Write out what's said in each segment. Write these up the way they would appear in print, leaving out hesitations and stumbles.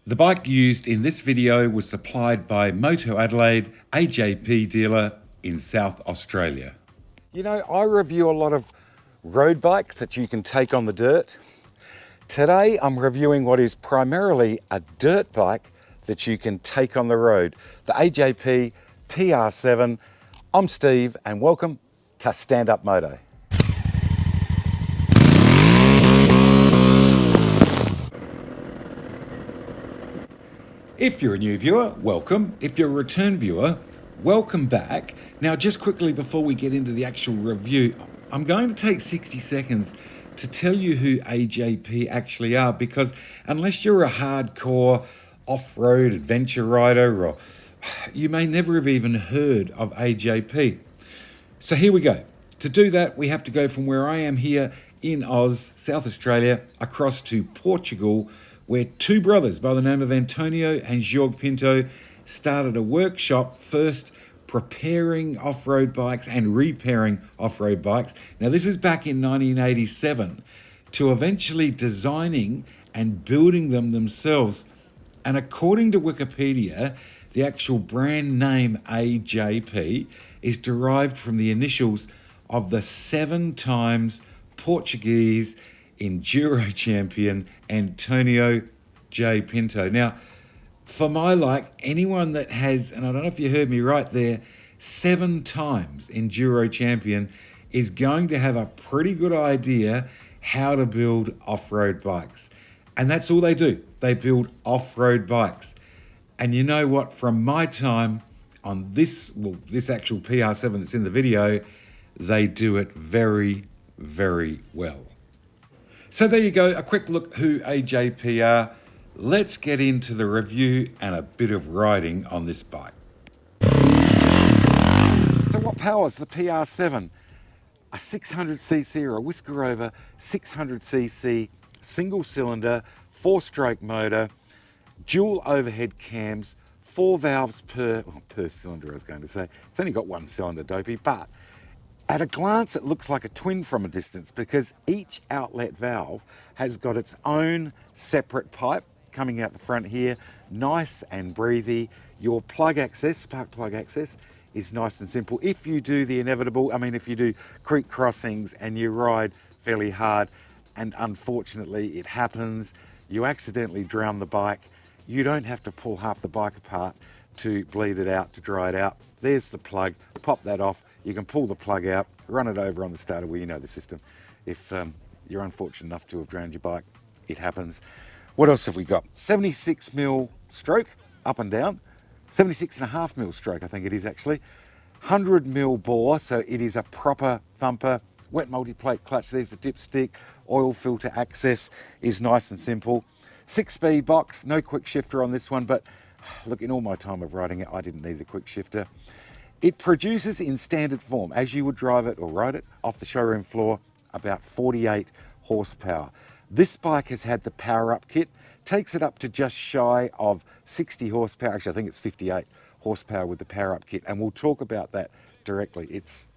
The bike used in this video was supplied by Moto Adelaide AJP dealer in South Australia. You know, I review a lot of road bikes that you can take on the dirt. Today I'm reviewing what is primarily a dirt bike that you can take on the road, the AJP PR7. I'm Steve and welcome to Stand Up Moto. If you're a new viewer, welcome. If you're a return viewer, welcome back. Now, just quickly before we get into the actual review, I'm going to take 60 seconds to tell you who AJP actually are, because unless you're a hardcore off-road adventure rider, or you may never have even heard of AJP. So here we go. To do that, we have to go from where I am here in Oz, South Australia, across to Portugal, where two brothers by the name of Antonio and Jorge Pinto started a workshop, first preparing off-road bikes and repairing off-road bikes. Now, this is back in 1987, to eventually designing and building them themselves. And according to Wikipedia, the actual brand name AJP is derived from the initials of the 7 times Portuguese Enduro champion Antonio J. Pinto. Now, for my like, anyone that has, and I don't know if you heard me right there, 7 times Enduro champion is going to have a pretty good idea how to build off-road bikes. And that's all they do. They build off-road bikes. And you know what? From my time on this actual PR7 that's in the video, they do it very, very well. So there you go, a quick look who AJP are. Let's get into the review and a bit of riding on this bike. So what powers the PR7? A 600cc or a whisker over 600cc single cylinder, 4-stroke motor, dual overhead cams, 4 valves per cylinder, I was going to say. It's only got 1 cylinder, dopey, but at a glance, it looks like a twin from a distance, because each outlet valve has got its own separate pipe coming out the front here, nice and breathy. Your plug access, spark plug access, is nice and simple. If you do the inevitable, if you do creek crossings and you ride fairly hard, and unfortunately it happens, you accidentally drown the bike, you don't have to pull half the bike apart to bleed it out, to dry it out. There's the plug, pop that off. You can pull the plug out, run it over on the starter wheel, you know the system. If you're unfortunate enough to have drowned your bike, it happens. What else have we got? 76mm stroke, up and down. 76.5mm stroke, I think it is actually. 100mm bore, so it is a proper thumper. Wet multi-plate clutch, there's the dipstick. Oil filter access is nice and simple. 6-speed box, no quick shifter on this one, but look, in all my time of riding it, I didn't need the quick shifter. It produces in standard form, as you would drive it or ride it off the showroom floor, about 48 horsepower. This bike has had the PowerUp kit, takes it up to just shy of 60 horsepower. Actually, I think it's 58 horsepower with the PowerUp kit, and we'll talk about that directly. It's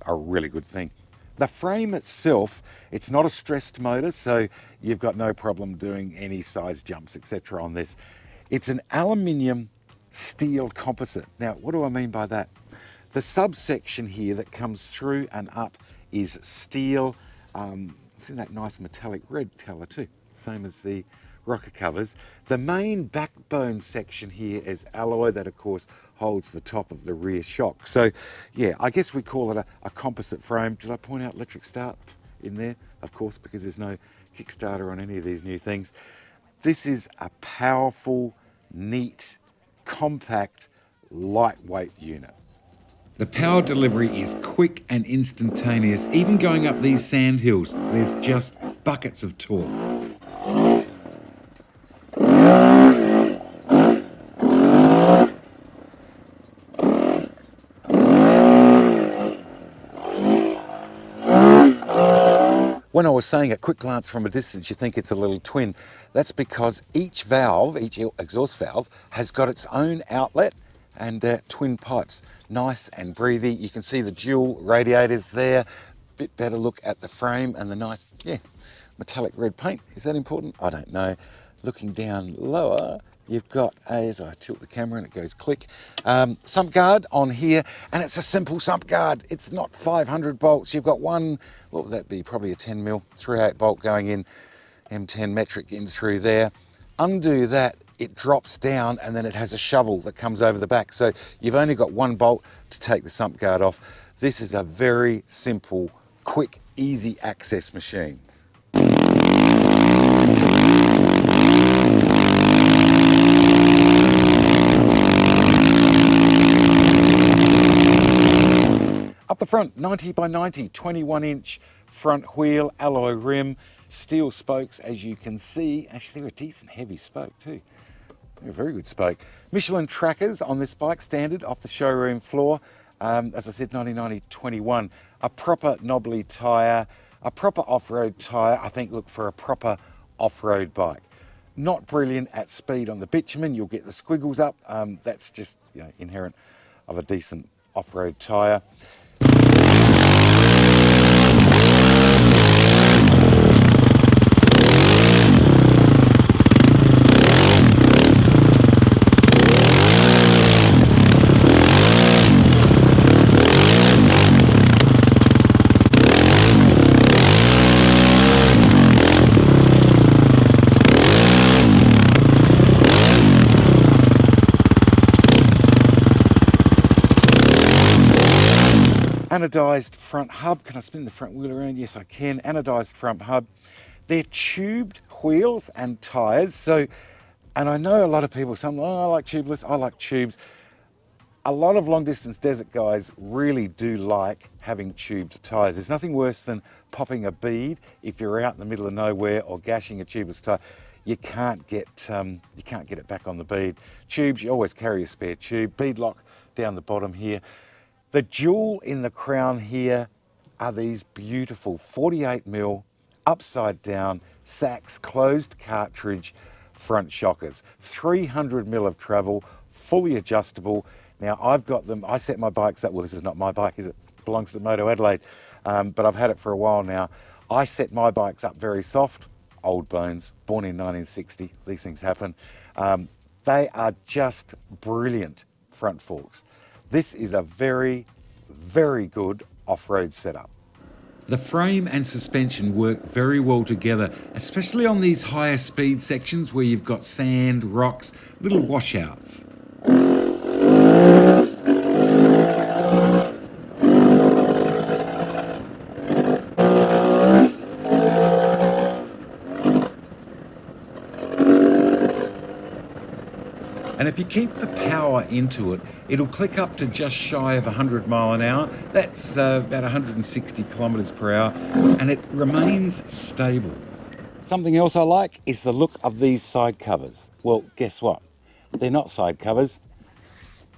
a really good thing. The frame itself, it's not a stressed motor, so you've got no problem doing any size jumps, etc. on this. It's an aluminium steel composite. Now, what do I mean by that? The subsection here that comes through and up is steel. It's in that nice metallic red colour too, same as the rocker covers. The main backbone section here is alloy that, of course, holds the top of the rear shock. So, yeah, I guess we call it a composite frame. Did I point out electric start in there? Of course, because there's no Kickstarter on any of these new things. This is a powerful, neat, compact, lightweight unit. The power delivery is quick and instantaneous. Even going up these sand hills, there's just buckets of torque. When I was saying at quick glance from a distance, you think it's a little twin. That's because each valve, each exhaust valve, has got its own outlet and twin pipes. Nice and breathy. You can see the dual radiators there. Bit better look at the frame and the nice, metallic red paint. Is that important? I don't know. Looking down lower, you've got, as I tilt the camera and it goes click, sump guard on here, and it's a simple sump guard. It's not 500 bolts. You've got one, what would that be? Probably a 10 mil 3/8 bolt going in, M10 metric in through there. Undo that, it drops down, and then it has a shovel that comes over the back. So you've only got one bolt to take the sump guard off. This is a very simple, quick, easy access machine. Up the front, 90 by 90, 21-inch front wheel, alloy rim, steel spokes, as you can see. Actually, they're a decent heavy spoke too. They're a very good spoke. Michelin trackers on this bike, standard off the showroom floor. As I said, 90/90/21. A proper knobbly tyre, a proper off-road tyre. I think look for a proper off-road bike. Not brilliant at speed on the bitumen. You'll get the squiggles up. That's just, you know, inherent of a decent off-road tyre. Anodised front hub. Can I spin the front wheel around? Yes, I can. Anodised front hub. They're tubed wheels and tyres. So, and I know a lot of people, some, oh, I like tubeless, I like tubes. A lot of long distance desert guys really do like having tubed tyres. There's nothing worse than popping a bead if you're out in the middle of nowhere or gashing a tubeless tyre. You can't get it back on the bead. Tubes, you always carry a spare tube. Bead lock down the bottom here. The jewel in the crown here are these beautiful 48mm upside down Sachs closed cartridge front shockers. 300mm of travel, fully adjustable. Now I've got them, I set my bikes up, well this is not my bike, is it? It belongs to Moto Adelaide, but I've had it for a while now. I set my bikes up very soft, old bones, born in 1960, these things happen. They are just brilliant front forks. This is a very, very good off-road setup. The frame and suspension work very well together, especially on these higher speed sections where you've got sand, rocks, little washouts. And if you keep the power into it, it'll click up to just shy of 100 mile an hour. That's about 160 kilometers per hour, and it remains stable. Something else I like is the look of these side covers. Well, guess what? They're not side covers.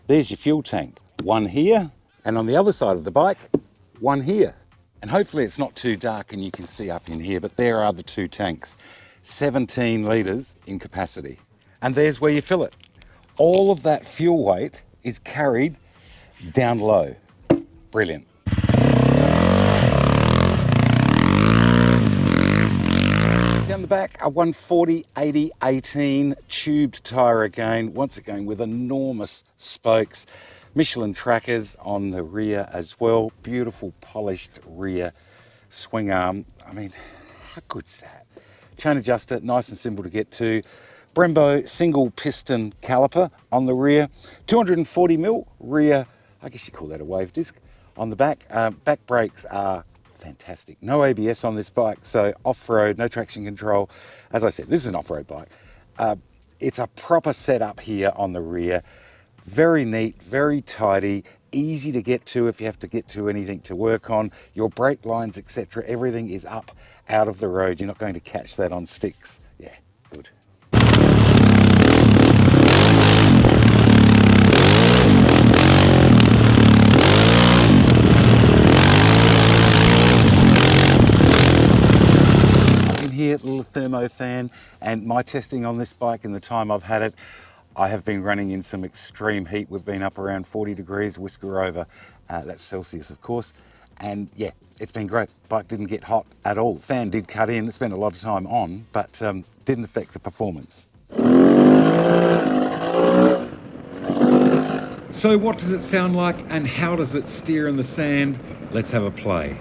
There's your fuel tank. One here, and on the other side of the bike, one here. And hopefully it's not too dark and you can see up in here, but there are the two tanks. 17 litres in capacity. And there's where you fill it. All of that fuel weight is carried down low. Brilliant. Down the back, a 140/80/18 tubed tyre again, once again with enormous spokes. Michelin trackers on the rear as well. Beautiful polished rear swing arm. I mean, how good's that? Chain adjuster, nice and simple to get to. Brembo single piston caliper on the rear, 240mm rear, I guess you call that a wave disc on the back. Back brakes are fantastic. No ABS on this bike, so off-road, no traction control. As I said, this is an off-road bike. It's a proper setup here on the rear. Very neat, very tidy, easy to get to if you have to get to anything to work on. Your brake lines, etc., everything is up out of the road. You're not going to catch that on sticks. Yeah, good. Here, little thermo fan, and my testing on this bike in the time I've had it, I have been running in some extreme heat. We've been up around 40 degrees, whisker over, that's Celsius of course, And yeah, it's been great. Bike didn't get hot at all. Fan did cut in, spent a lot of time on, but didn't affect the performance. So what does it sound like and how does it steer in the sand? Let's have a play.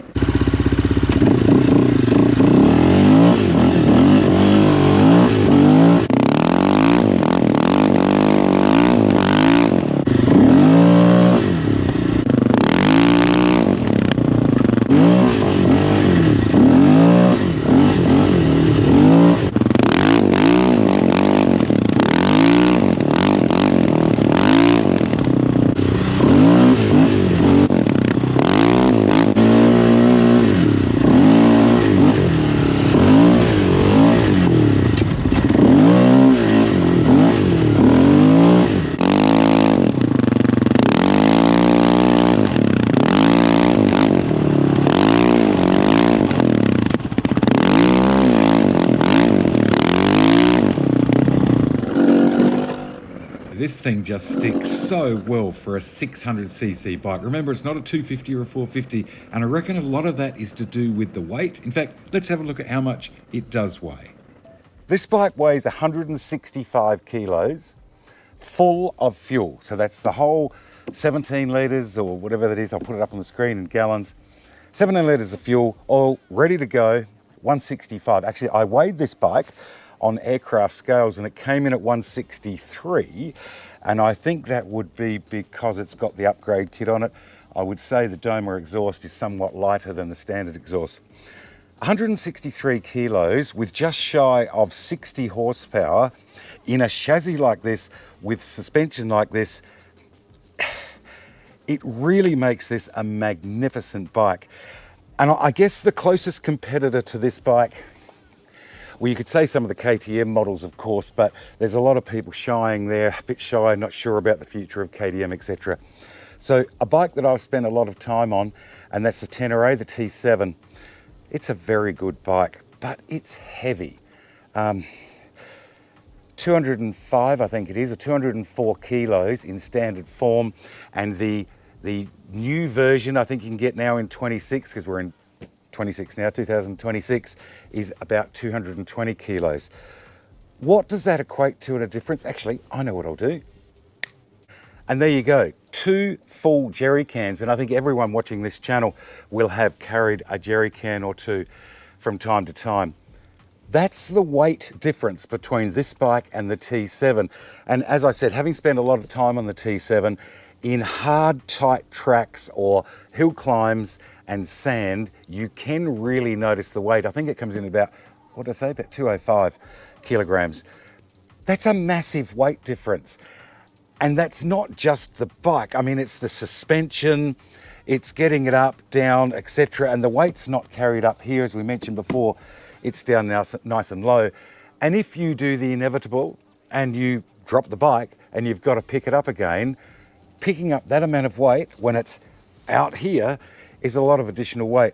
This thing just sticks so well for a 600cc bike. Remember, it's not a 250 or a 450, and I reckon a lot of that is to do with the weight. In fact, let's have a look at how much it does weigh. This bike weighs 165 kilos, full of fuel. So that's the whole 17 litres or whatever that is. I'll put it up on the screen in gallons. 17 litres of fuel, all ready to go, 165. Actually, I weighed this bike on aircraft scales and it came in at 163, and I think that would be because it's got the upgrade kit on it. I would say the Doma exhaust is somewhat lighter than the standard exhaust. 163 kilos with just shy of 60 horsepower in a chassis like this with suspension like this. It really makes this a magnificent bike. And I guess the closest competitor to this bike, well, you could say some of the KTM models, of course, but there's a lot of people shying there, a bit shy, not sure about the future of KTM, etc. So a bike that I've spent a lot of time on, and that's the Tenere, the T7. It's a very good bike, but it's heavy. 205, I think it is, or 204 kilos in standard form, and the new version I think you can get now in 26, because we're in 26 now, 2026, is about 220 kilos. What does that equate to in a difference? Actually, I know what I'll do. And there you go, 2 full jerry cans, and I think everyone watching this channel will have carried a jerry can or two from time to time. That's the weight difference between this bike and the T7. And as I said, having spent a lot of time on the T7, in hard, tight tracks or hill climbs and sand, you can really notice the weight. I think it comes in about, what did I say, about 205 kilograms. That's a massive weight difference. And that's not just the bike. I mean, it's the suspension, it's getting it up, down, etc. And the weight's not carried up here, as we mentioned before. It's down now nice and low. And if you do the inevitable and you drop the bike and you've got to pick it up again, picking up that amount of weight when it's out here is a lot of additional weight.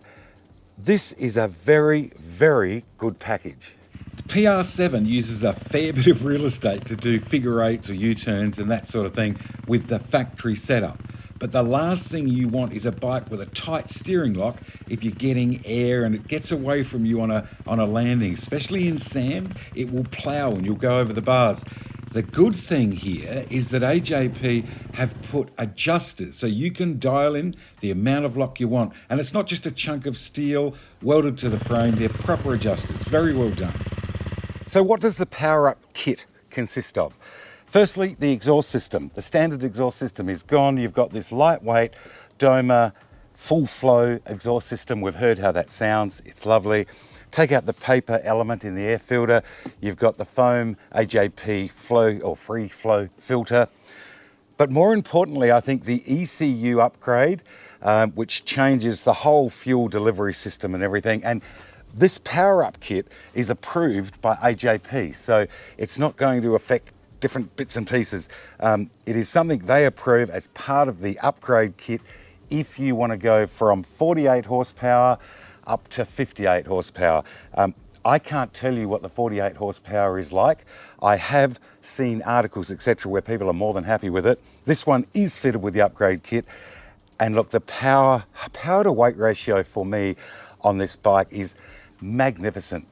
This is a very, very good package. The PR7 uses a fair bit of real estate to do figure eights or U-turns and that sort of thing with the factory setup. But the last thing you want is a bike with a tight steering lock if you're getting air and it gets away from you on a landing, especially in sand. It will plow and you'll go over the bars. The good thing here is that AJP have put adjusters so you can dial in the amount of lock you want. And it's not just a chunk of steel welded to the frame, they're proper adjusters. Very well done. So what does the PowerUp kit consist of? Firstly, the exhaust system. The standard exhaust system is gone. You've got this lightweight Doma full flow exhaust system. We've heard how that sounds. It's lovely. Take out the paper element in the air filter. You've got the foam AJP flow or free flow filter. But more importantly, I think the ECU upgrade, which changes the whole fuel delivery system and everything. And this PowerUp kit is approved by AJP, so it's not going to affect different bits and pieces. It is something they approve as part of the upgrade kit if you want to go from 48 horsepower up to 58 horsepower. I can't tell you what the 48 horsepower is like. I have seen articles, etc., where people are more than happy with it. This one is fitted with the upgrade kit. And look, the power to weight ratio for me on this bike is magnificent.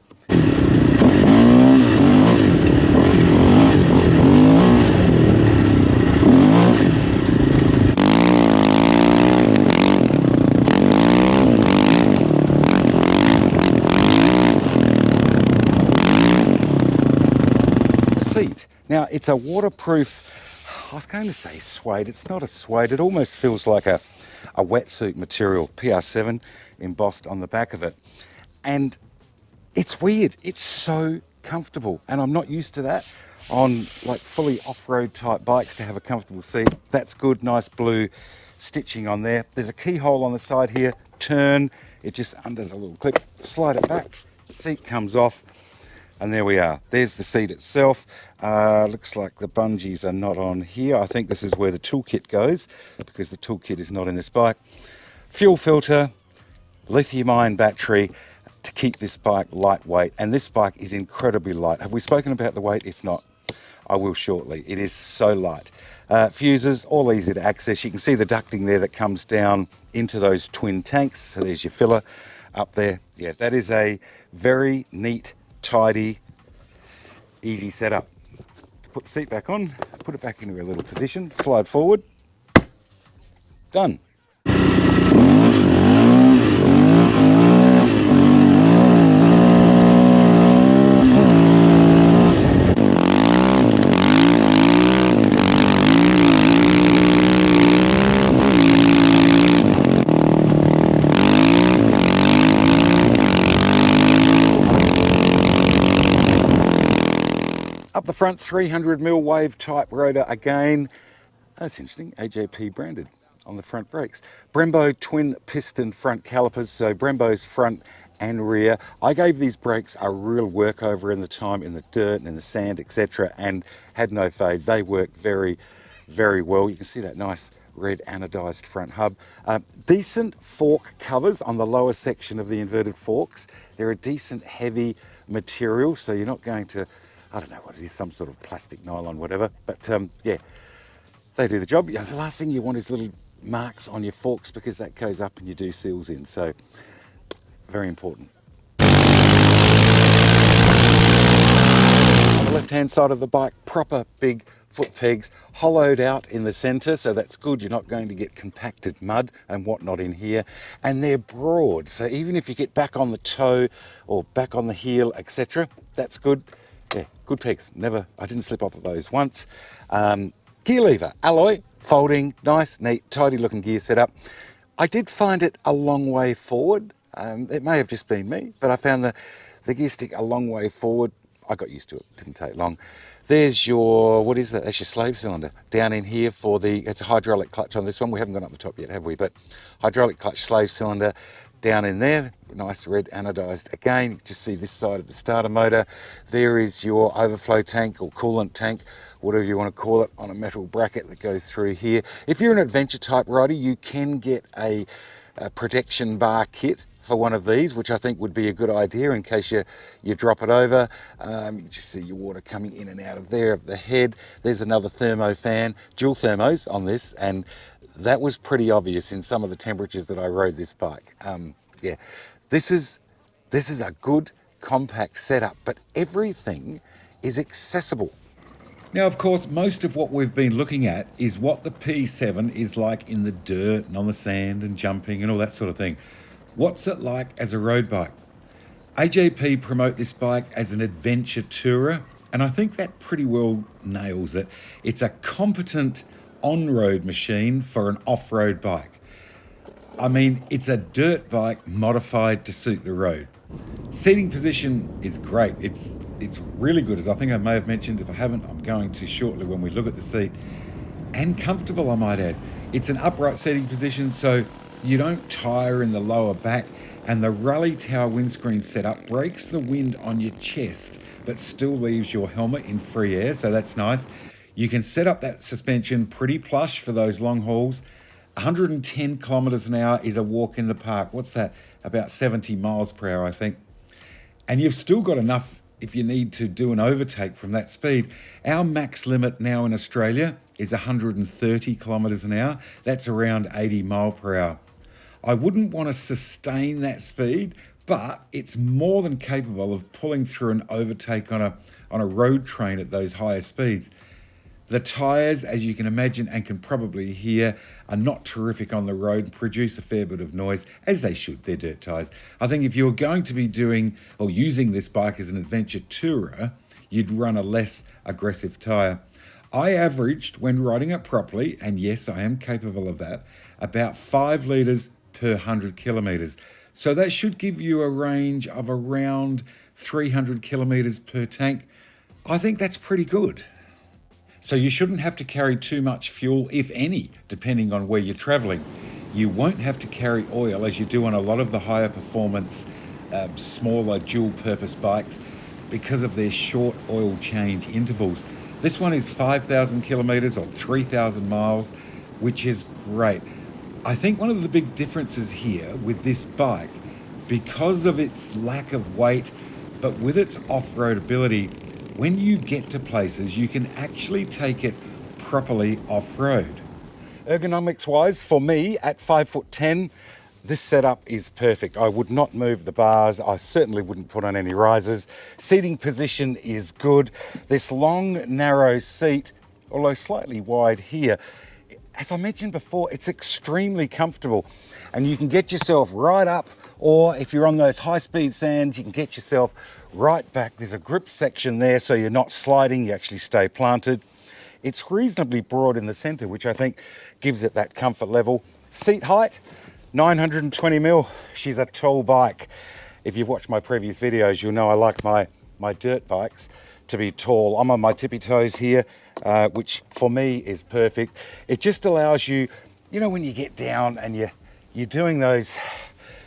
Seat. Now it's a waterproof, I was going to say suede, it's not a suede, it almost feels like a wetsuit material, PR7 embossed on the back of it. And it's weird, it's so comfortable, and I'm not used to that on like fully off-road type bikes to have a comfortable seat. That's good, nice blue stitching on there. There's a keyhole on the side here, turn, it just undoes a little clip, slide it back, seat comes off. And there we are. There's the seat itself. Looks like the bungees are not on here. I think this is where the toolkit goes because the toolkit is not in this bike. Fuel filter, lithium-ion battery to keep this bike lightweight. And this bike is incredibly light. Have we spoken about the weight? If not, I will shortly. It is so light. Fuses, all easy to access. You can see the ducting there that comes down into those twin tanks. So there's your filler up there. Yeah, that is a very neat, tidy, easy setup. Put the seat back on, put it back into a little position, slide forward, done. Up the front, 300mm wave type rotor again. That's interesting, AJP branded on the front brakes. Brembo twin piston front calipers, so Brembo's front and rear. I gave these brakes a real workover in the time in the dirt and in the sand, etc., and had no fade. They work very, very well. You can see that nice red anodized front hub. Decent fork covers on the lower section of the inverted forks. They're a decent heavy material, so you're not going to, I don't know what it is, some sort of plastic, nylon, whatever. But yeah, they do the job. Yeah, the last thing you want is little marks on your forks because that goes up and you do seals in. So very important. On the left-hand side of the bike, proper big foot pegs, hollowed out in the center, so that's good. You're not going to get compacted mud and whatnot in here. And they're broad, so even if you get back on the toe or back on the heel, etc., that's good. Yeah, good pegs. Never, I didn't slip off of those once. Gear lever, alloy, folding, nice, neat, tidy looking gear setup. I did find it a long way forward. It may have just been me, but I found the gear stick a long way forward. I got used to it, didn't take long. There's your, what is that? That's your slave cylinder. Down in here for the, it's a hydraulic clutch on this one. We haven't gone up the top yet, have we? But hydraulic clutch slave cylinder down in there. Nice red anodized again. You can just see this side of the starter motor. There is your overflow tank or coolant tank, whatever you want to call it, on a metal bracket that goes through here. If you're an adventure type rider, you can get a protection bar kit for one of these, which I think would be a good idea in case you drop it over. You just see your water coming in and out of there of the head. There's another thermo fan, dual thermos on this, and that was pretty obvious in some of the temperatures that I rode this bike. Yeah, this is a good compact setup, but everything is accessible. Now, of course, most of what we've been looking at is what the P7 is like in the dirt and on the sand and jumping and all that sort of thing. What's it like as a road bike? AJP promote this bike as an adventure tourer, and I think that pretty well nails it. It's a competent on-road machine for an off-road bike. I mean, it's a dirt bike modified to suit the road. Seating position is great. It's really good, as I think I may have mentioned. If I haven't, I'm going to shortly when we look at the seat. And comfortable, I might add. It's an upright seating position, so you don't tire in the lower back, and the Rally Tower windscreen setup breaks the wind on your chest, but still leaves your helmet in free air, so that's nice. You can set up that suspension pretty plush for those long hauls. 110 kilometers an hour is a walk in the park. What's that? About 70 miles per hour, I think. And you've still got enough if you need to do an overtake from that speed. Our max limit now in Australia is 130 kilometres an hour. That's around 80 mile per hour. I wouldn't want to sustain that speed, but it's more than capable of pulling through an overtake on a road train at those higher speeds. The tyres, as you can imagine and can probably hear, are not terrific on the road and produce a fair bit of noise, as they should. They're dirt tyres. I think if you're going to be doing or using this bike as an adventure tourer, you'd run a less aggressive tyre. I averaged, when riding it properly, and yes, I am capable of that, about 5 litres per 100 kilometres. So that should give you a range of around 300 kilometres per tank. I think that's pretty good. So you shouldn't have to carry too much fuel, if any, depending on where you're travelling. You won't have to carry oil as you do on a lot of the higher performance, smaller dual-purpose bikes because of their short oil change intervals. This one is 5,000 kilometres or 3,000 miles, which is great. I think one of the big differences here with this bike, because of its lack of weight, but with its off-road ability, when you get to places, you can actually take it properly off-road. Ergonomics wise, for me at 5'10", this setup is perfect. I would not move the bars. I certainly wouldn't put on any risers. Seating position is good. This long, narrow seat, although slightly wide here, as I mentioned before, it's extremely comfortable, and you can get yourself right up, or if you're on those high-speed sands, you can get yourself right back. There's a grip section there, so you're not sliding, you actually stay planted. It's reasonably broad in the centre, which I think gives it that comfort level. Seat height, 920 mil. She's a tall bike. If you've watched my previous videos, you'll know I like my dirt bikes to be tall. I'm on my tippy toes here, which for me is perfect. It just allows you, you know, when you get down and you're doing those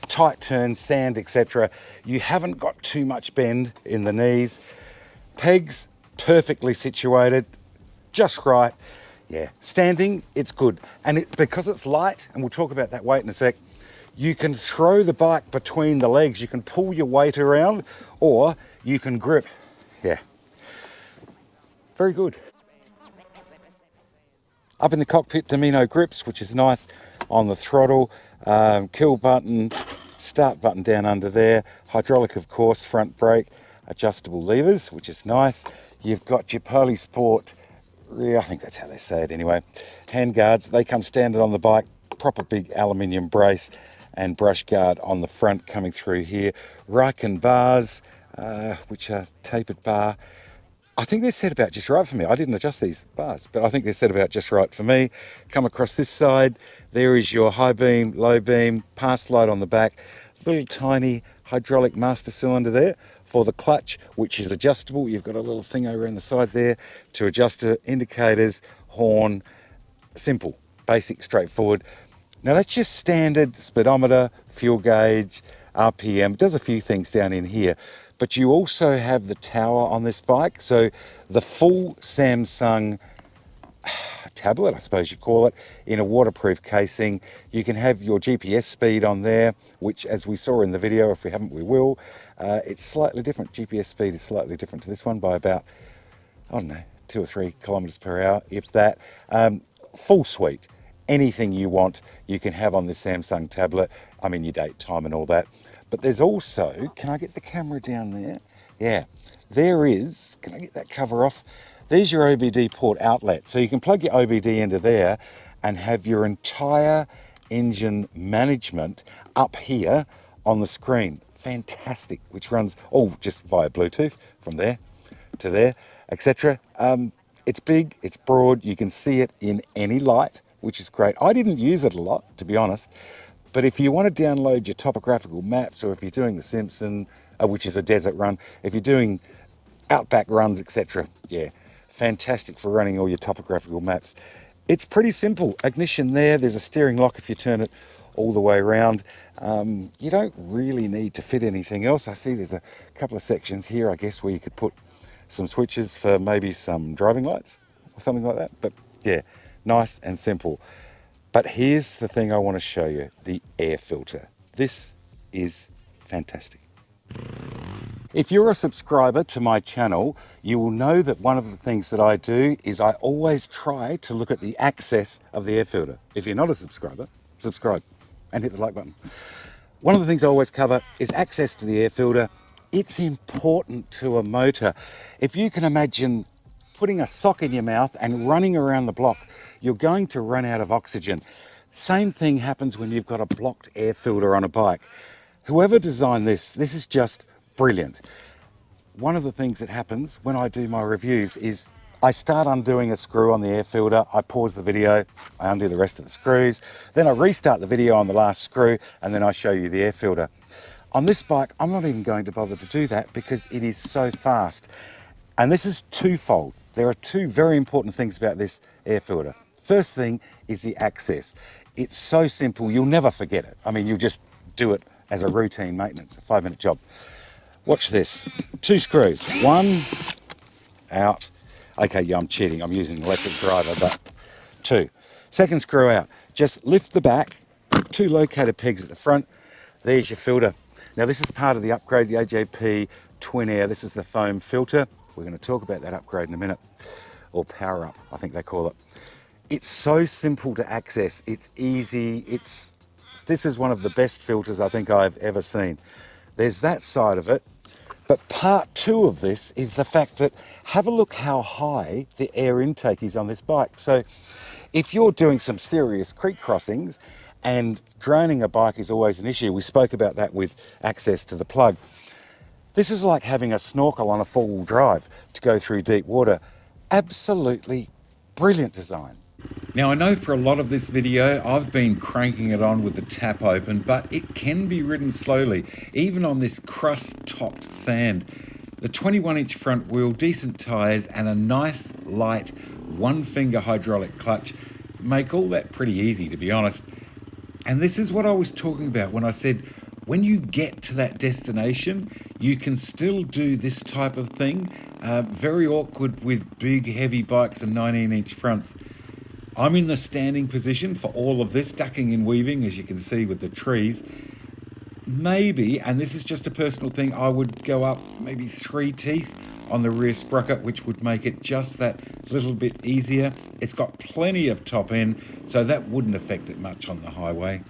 tight turns, sand, etc., you haven't got too much bend in the knees. Pegs perfectly situated, just right. Yeah, standing, it's good. And because it's light, and we'll talk about that weight in a sec, you can throw the bike between the legs. You can pull your weight around, or you can grip. Yeah, very good. Up in the cockpit, Domino grips, which is nice on the throttle. Kill button, start button down under there. Hydraulic, of course, front brake, adjustable levers, which is nice. You've got your Polysport rear, I think that's how they say it anyway. Hand guards, they come standard on the bike. Proper big aluminium brace and brush guard on the front coming through here. Riken bars, which are tapered bar. I think they're set about just right for me. I didn't adjust these bars, but I think they're set about just right for me. Come across this side, there is your high beam, low beam, pass light on the back, little tiny hydraulic master cylinder there for the clutch, which is adjustable. You've got a little thing over on the side there to adjust the indicators, horn, simple, basic, straightforward. Now that's just standard speedometer, fuel gauge, RPM. It does a few things down in here. But you also have the tower on this bike. So the full Samsung tablet, I suppose you call it, in a waterproof casing. You can have your GPS speed on there, which as we saw in the video, if we haven't, we will. It's slightly different. GPS speed is slightly different to this one by about, I don't know, 2 or 3 kilometers per hour, if that. Full suite. Anything you want, you can have on this Samsung tablet. I mean, your date, time and all that. But there's also, can I get the camera down there? Yeah, there is, can I get that cover off? There's your OBD port outlet. So you can plug your OBD into there and have your entire engine management up here on the screen. Fantastic, which runs all just via Bluetooth from there to there, etc. It's big, it's broad, you can see it in any light, which is great. I didn't use it a lot, to be honest. But if you want to download your topographical maps, or if you're doing the Simpson, which is a desert run, if you're doing outback runs, etc., yeah, fantastic for running all your topographical maps. It's pretty simple. Ignition there. There's a steering lock if you turn it all the way around. You don't really need to fit anything else. I see there's a couple of sections here, I guess, where you could put some switches for maybe some driving lights or something like that. But yeah, nice and simple. But here's the thing I want to show you, the air filter. This is fantastic. If you're a subscriber to my channel, you will know that one of the things that I do is I always try to look at the access of the air filter. If you're not a subscriber, subscribe and hit the like button. One of the things I always cover is access to the air filter. It's important to a motor. If you can imagine putting a sock in your mouth and running around the block, you're going to run out of oxygen. Same thing happens when you've got a blocked air filter on a bike. Whoever designed this is just brilliant. One of the things that happens when I do my reviews is I start undoing a screw on the air filter, I pause the video, I undo the rest of the screws, then I restart the video on the last screw, and then I show you the air filter. On this bike, I'm not even going to bother to do that because it is so fast. And this is twofold. There are two very important things about this air filter. First thing is the access. It's so simple, you'll never forget it. I mean, you'll just do it as a routine maintenance, a 5-minute job. Watch this, 2 screws, 1, out. Okay, yeah, I'm cheating, I'm using an electric driver, but 2. Second screw out, just lift the back, 2 locator pegs at the front, there's your filter. Now this is part of the upgrade, the AJP Twin Air, this is the foam filter. We're going to talk about that upgrade in a minute, or PowerUp, I think they call it. It's so simple to access, it's easy, this is one of the best filters I think I've ever seen. There's that side of it, but part 2 of this is the fact that have a look how high the air intake is on this bike. So if you're doing some serious creek crossings, and draining a bike is always an issue, we spoke about that with access to the plug. This is like having a snorkel on a 4-wheel drive to go through deep water. Absolutely brilliant design. Now I know for a lot of this video I've been cranking it on with the tap open, but it can be ridden slowly, even on this crust-topped sand. The 21-inch front wheel, decent tyres and a nice light 1-finger hydraulic clutch make all that pretty easy, to be honest. And this is what I was talking about when I said when you get to that destination you can still do this type of thing. Very awkward with big heavy bikes and 19-inch fronts. I'm in the standing position for all of this, ducking and weaving, as you can see with the trees. Maybe, and this is just a personal thing, I would go up maybe 3 teeth on the rear sprocket, which would make it just that little bit easier. It's got plenty of top end, so that wouldn't affect it much on the highway.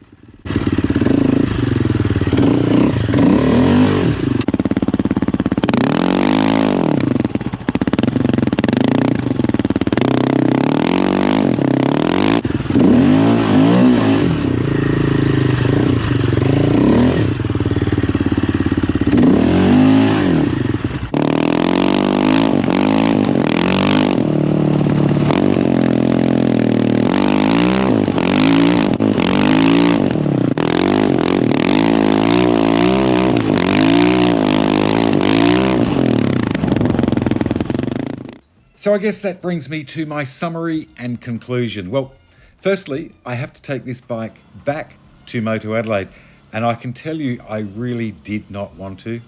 So I guess that brings me to my summary and conclusion. Well, firstly, I have to take this bike back to Moto Adelaide, and I can tell you I really did not want to.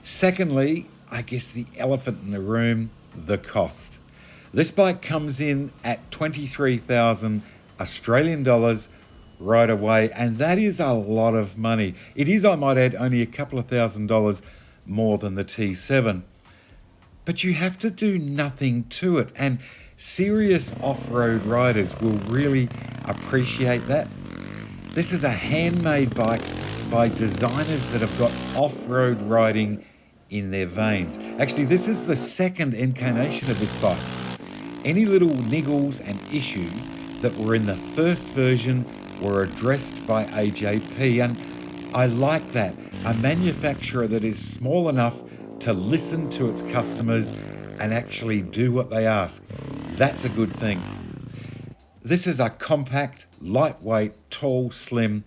Secondly, I guess the elephant in the room, the cost. This bike comes in at 23,000 Australian dollars right away, and that is a lot of money. It is, I might add, only a couple of $1,000s more than the T7. But you have to do nothing to it, and serious off-road riders will really appreciate that. This is a handmade bike by designers that have got off-road riding in their veins. Actually, this is the second incarnation of this bike. Any little niggles and issues that were in the first version were addressed by AJP, and I like that. A manufacturer that is small enough to listen to its customers and actually do what they ask. That's a good thing. This is a compact, lightweight, tall, slim,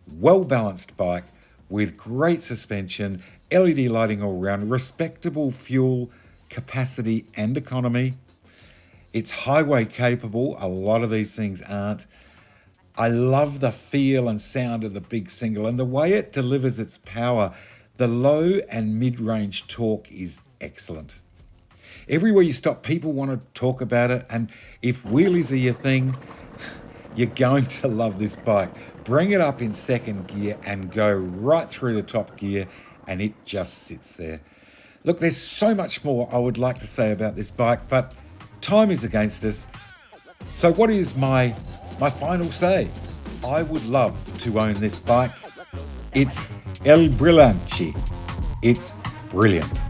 well-balanced bike with great suspension, LED lighting all around, respectable fuel capacity and economy. It's highway capable. A lot of these things aren't. I love the feel and sound of the big single and the way it delivers its power. The low and mid-range torque is excellent. Everywhere you stop, people want to talk about it, and if wheelies are your thing, you're going to love this bike. Bring it up in second gear and go right through to top gear, and it just sits there. Look, there's so much more I would like to say about this bike, but time is against us. So what is my final say? I would love to own this bike. It's El Brillante. It's brilliant.